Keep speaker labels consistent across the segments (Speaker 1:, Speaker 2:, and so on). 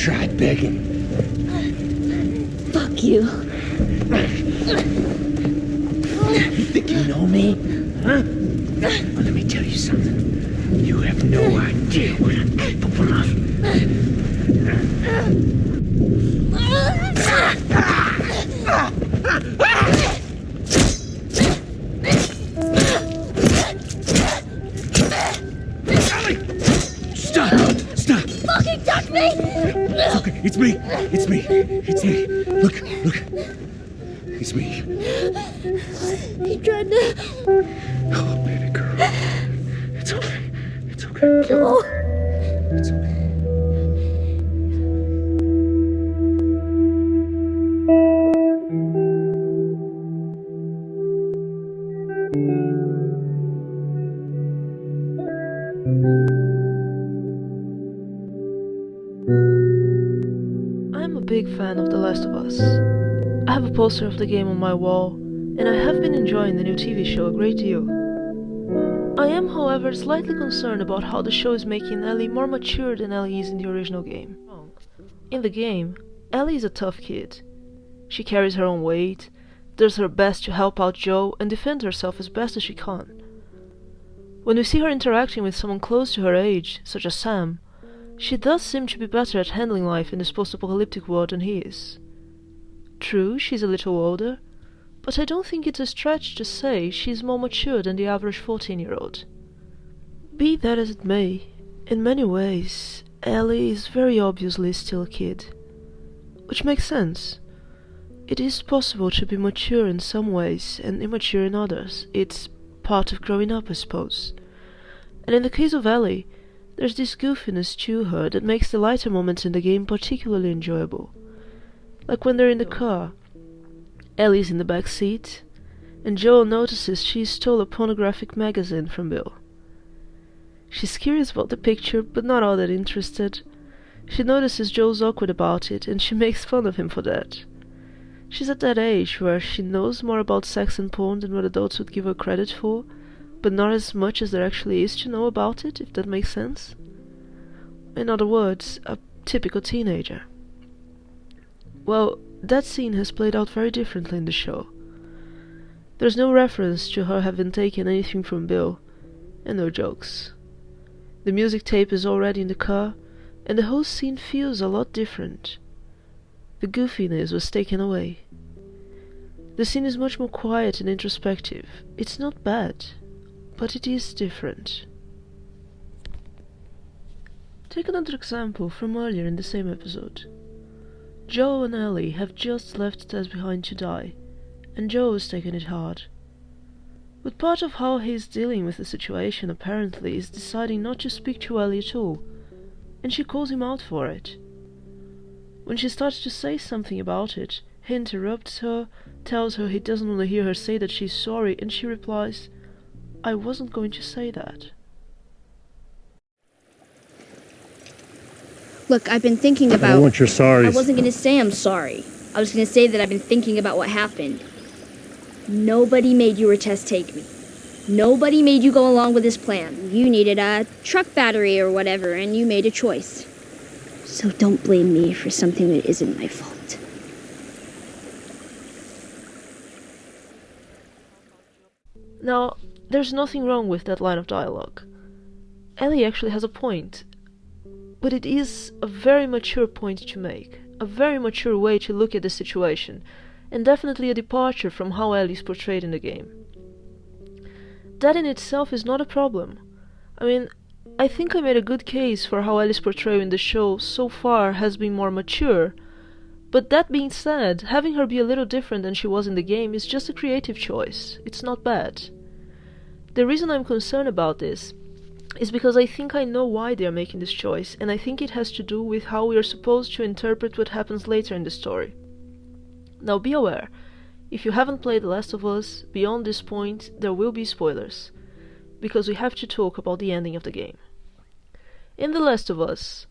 Speaker 1: try begging.
Speaker 2: Fuck you.
Speaker 1: You think you know me? Huh? Well, let me tell you something. You have no idea what I'm capable of. Ellie! Stop! Stop!
Speaker 2: Fucking touch me!
Speaker 1: It's okay. It's me. It's me. It's me. Look. It's me.
Speaker 2: He tried to...
Speaker 1: Oh, baby girl. It's okay. It's okay.
Speaker 2: No.
Speaker 1: It's okay.
Speaker 3: I'm a big fan of The Last of Us. I have a poster of the game on my wall, and I have been enjoying the new TV show a great deal. I am, however, slightly concerned about how the show is making Ellie more mature than Ellie is in the original game. In the game, Ellie is a tough kid. She carries her own weight, does her best to help out Joe, and defend herself as best as she can. When we see her interacting with someone close to her age, such as Sam, she does seem to be better at handling life in this post-apocalyptic world than he is. True, she's a little older, but I don't think it's a stretch to say she's more mature than the average 14-year-old. Be that as it may, in many ways, Ellie is very obviously still a kid. Which makes sense. It is possible to be mature in some ways and immature in others. It's part of growing up, I suppose. And in the case of Ellie, there's this goofiness to her that makes the lighter moments in the game particularly enjoyable. Like when they're in the car. Ellie's in the back seat, and Joel notices she stole a pornographic magazine from Bill. She's curious about the picture, but not all that interested. She notices Joel's awkward about it, and she makes fun of him for that. She's at that age where she knows more about sex and porn than what adults would give her credit for, but not as much as there actually is to know about it, if that makes sense. In other words, a typical teenager. Well, that scene has played out very differently in the show. There's no reference to her having taken anything from Bill, and no jokes. The music tape is already in the car, and the whole scene feels a lot different. The goofiness was taken away. The scene is much more quiet and introspective. It's not bad, but it is different. Take another example from earlier in the same episode. Joe and Ellie have just left Tess behind to die, and Joe is taking it hard. But part of how he's dealing with the situation apparently is deciding not to speak to Ellie at all, and she calls him out for it. When she starts to say something about it, he interrupts her, tells her he doesn't want to hear her say that she's sorry, and she replies, "I wasn't going to say that."
Speaker 4: Look, I've been thinking about...
Speaker 5: I don't want your sorries.
Speaker 4: I wasn't going to say I'm sorry. I was going to say that I've been thinking about what happened. Nobody made you or Tess take me. Nobody made you go along with this plan. You needed a truck battery or whatever, and you made a choice. So don't blame me for something that isn't my fault.
Speaker 3: Now, there's nothing wrong with that line of dialogue. Ellie actually has a point. But it is a very mature point to make, a very mature way to look at the situation, and definitely a departure from how Ellie is portrayed in the game. That in itself is not a problem. I mean, I think I made a good case for how Ellie's portrayal in the show so far has been more mature, but that being said, having her be a little different than she was in the game is just a creative choice. It's not bad. The reason I'm concerned about this is because I think I know why they are making this choice, and I think it has to do with how we are supposed to interpret what happens later in the story. Now be aware, if you haven't played The Last of Us, beyond this point there will be spoilers, because we have to talk about the ending of the game. In The Last of Us,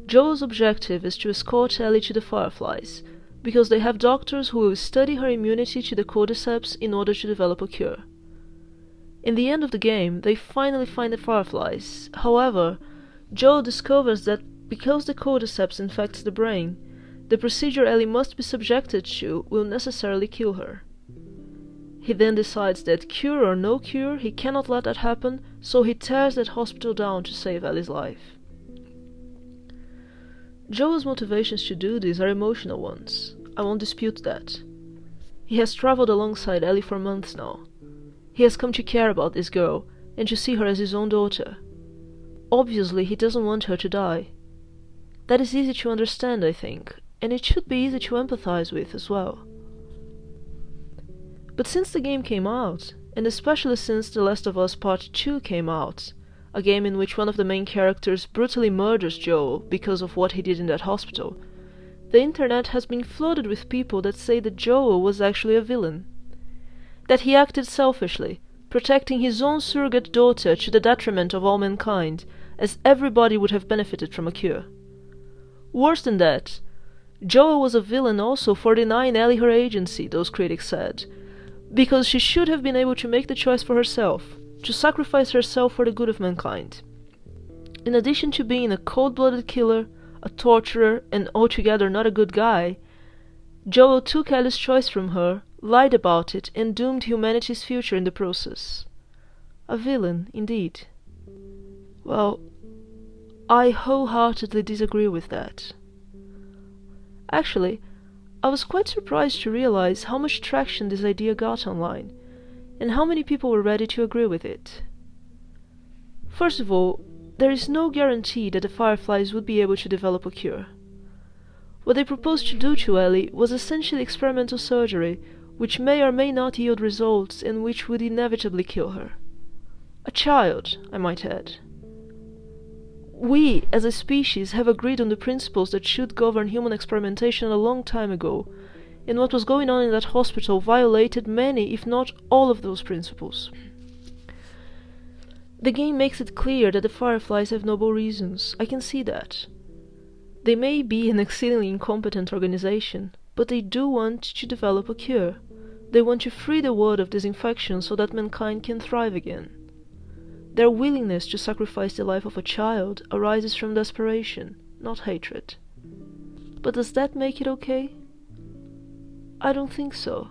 Speaker 3: Joel's objective is to escort Ellie to the Fireflies, because they have doctors who will study her immunity to the cordyceps in order to develop a cure. In the end of the game, they finally find the Fireflies. However, Joel discovers that because the cordyceps infects the brain, the procedure Ellie must be subjected to will necessarily kill her. He then decides that cure or no cure, he cannot let that happen, so he tears that hospital down to save Ellie's life. Joel's motivations to do this are emotional ones. I won't dispute that. He has traveled alongside Ellie for months now. He has come to care about this girl and to see her as his own daughter. Obviously, he doesn't want her to die. That is easy to understand, I think, and it should be easy to empathize with as well. But since the game came out, and especially since The Last of Us Part 2 came out, a game in which one of the main characters brutally murders Joel because of what he did in that hospital, the internet has been flooded with people that say that Joel was actually a villain. That he acted selfishly, protecting his own surrogate daughter to the detriment of all mankind, as everybody would have benefited from a cure. Worse than that, Joel was a villain also for denying Ellie her agency, those critics said, because she should have been able to make the choice for herself, to sacrifice herself for the good of mankind. In addition to being a cold-blooded killer, a torturer, and altogether not a good guy, Joel took Ellie's choice from her, lied about it, and doomed humanity's future in the process. A villain, indeed. Well, I wholeheartedly disagree with that. Actually, I was quite surprised to realize how much traction this idea got online, and how many people were ready to agree with it. First of all, there is no guarantee that the Fireflies would be able to develop a cure. What they proposed to do to Ellie was essentially experimental surgery, which may or may not yield results and which would inevitably kill her. A child, I might add. We, as a species, have agreed on the principles that should govern human experimentation a long time ago, and what was going on in that hospital violated many, if not all of those principles. The game makes it clear that the Fireflies have noble reasons. I can see that. They may be an exceedingly incompetent organization, but they do want to develop a cure. They want to free the world of this infection so that mankind can thrive again. Their willingness to sacrifice the life of a child arises from desperation, not hatred. But does that make it okay? I don't think so.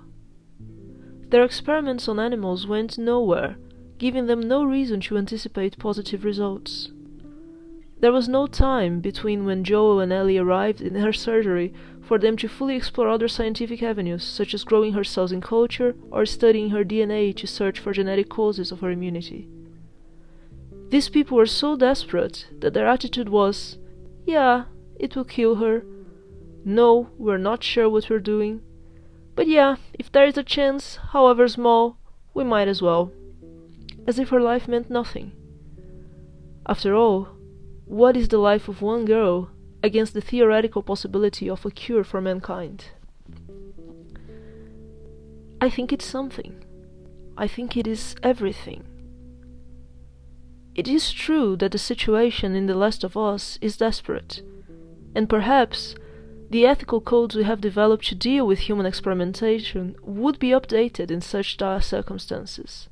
Speaker 3: Their experiments on animals went nowhere, giving them no reason to anticipate positive results. There was no time between when Joel and Ellie arrived in her surgery for them to fully explore other scientific avenues, such as growing her cells in culture or studying her DNA to search for genetic causes of her immunity. These people were so desperate that their attitude was, yeah, it will kill her. No, we're not sure what we're doing. But yeah, if there is a chance, however small, we might as well. As if her life meant nothing. After all, what is the life of one girl against the theoretical possibility of a cure for mankind? I think it's something. I think it is everything. It is true that the situation in The Last of Us is desperate, and perhaps the ethical codes we have developed to deal with human experimentation would be updated in such dire circumstances.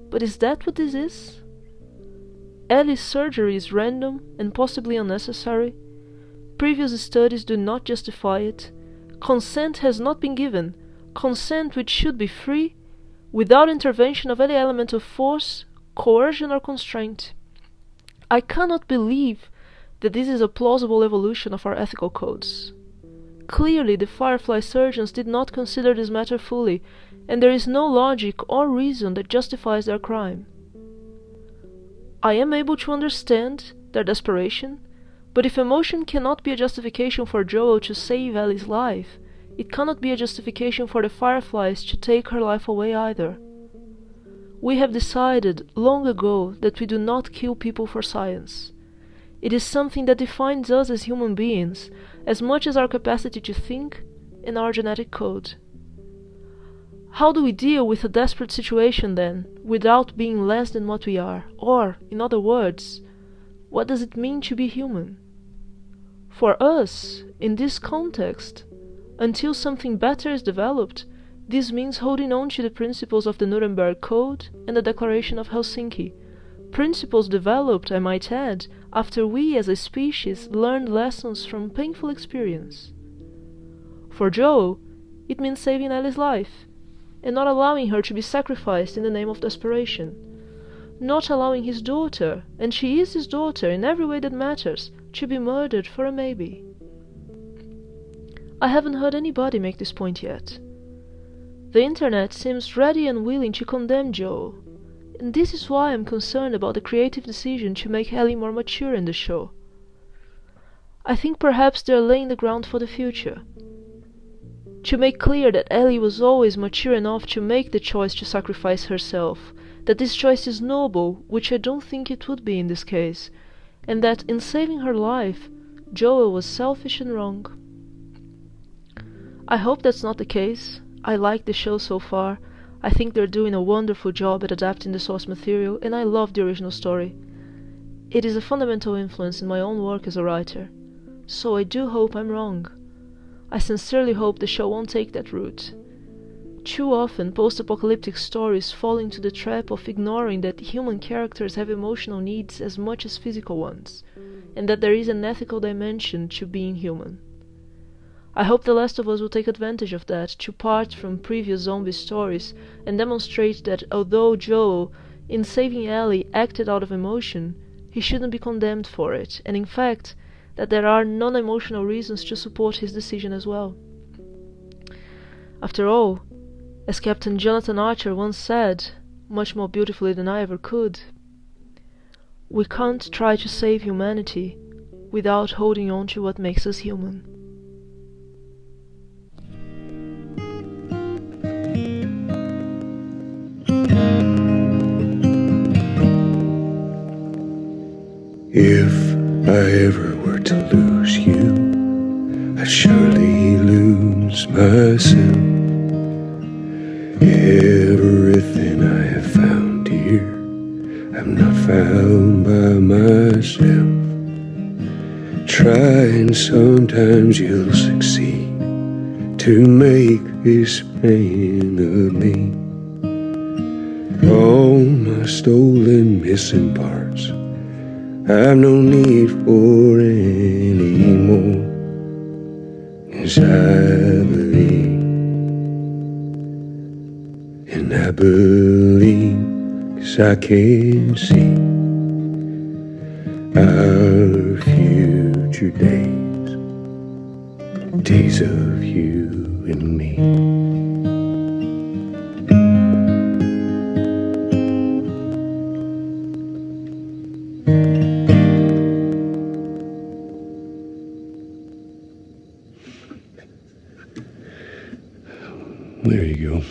Speaker 3: But is that what this is? Ellie's surgery is random and possibly unnecessary. Previous studies do not justify it. Consent has not been given, consent which should be free, without intervention of any element of force, coercion or constraint. I cannot believe that this is a plausible evolution of our ethical codes. Clearly, the Firefly surgeons did not consider this matter fully, and there is no logic or reason that justifies their crime. I am able to understand their desperation, but if emotion cannot be a justification for Joel to save Ellie's life, it cannot be a justification for the Fireflies to take her life away either. We have decided long ago that we do not kill people for science. It is something that defines us as human beings, as much as our capacity to think and our genetic code. How do we deal with a desperate situation then, without being less than what we are? Or, in other words, what does it mean to be human? For us, in this context, until something better is developed, this means holding on to the principles of the Nuremberg Code and the Declaration of Helsinki, Principles developed, I might add, after we as a species learned lessons from painful experience. For Joe, it means saving Ellie's life, and not allowing her to be sacrificed in the name of desperation. Not allowing his daughter, and she is his daughter in every way that matters, to be murdered for a maybe. I haven't heard anybody make this point yet. The internet seems ready and willing to condemn Joel, and this is why I'm concerned about the creative decision to make Ellie more mature in the show. I think perhaps they're laying the ground for the future. To make clear that Ellie was always mature enough to make the choice to sacrifice herself, that this choice is noble, which I don't think it would be in this case, and that in saving her life, Joel was selfish and wrong. I hope that's not the case. I like the show so far. I think they're doing a wonderful job at adapting the source material, and I love the original story. It is a fundamental influence in my own work as a writer, so I do hope I'm wrong. I sincerely hope the show won't take that route. Too often, post-apocalyptic stories fall into the trap of ignoring that human characters have emotional needs as much as physical ones, and that there is an ethical dimension to being human. I hope The Last of Us will take advantage of that to part from previous zombie stories and demonstrate that although Joel, in saving Ellie, acted out of emotion, he shouldn't be condemned for it, and in fact, that there are non-emotional reasons to support his decision as well. After all, as Captain Jonathan Archer once said, much more beautifully than I ever could, we can't try to save humanity without holding on to what makes us human.
Speaker 1: If I ever were to lose you, I'd surely lose myself. Everything I have found here, I'm not found by myself. Try and sometimes you'll succeed to make this man of me. All my stolen missing parts I've no need for any more, 'cause I believe, and I believe 'cause I can see our future days, days of you and me. There you go.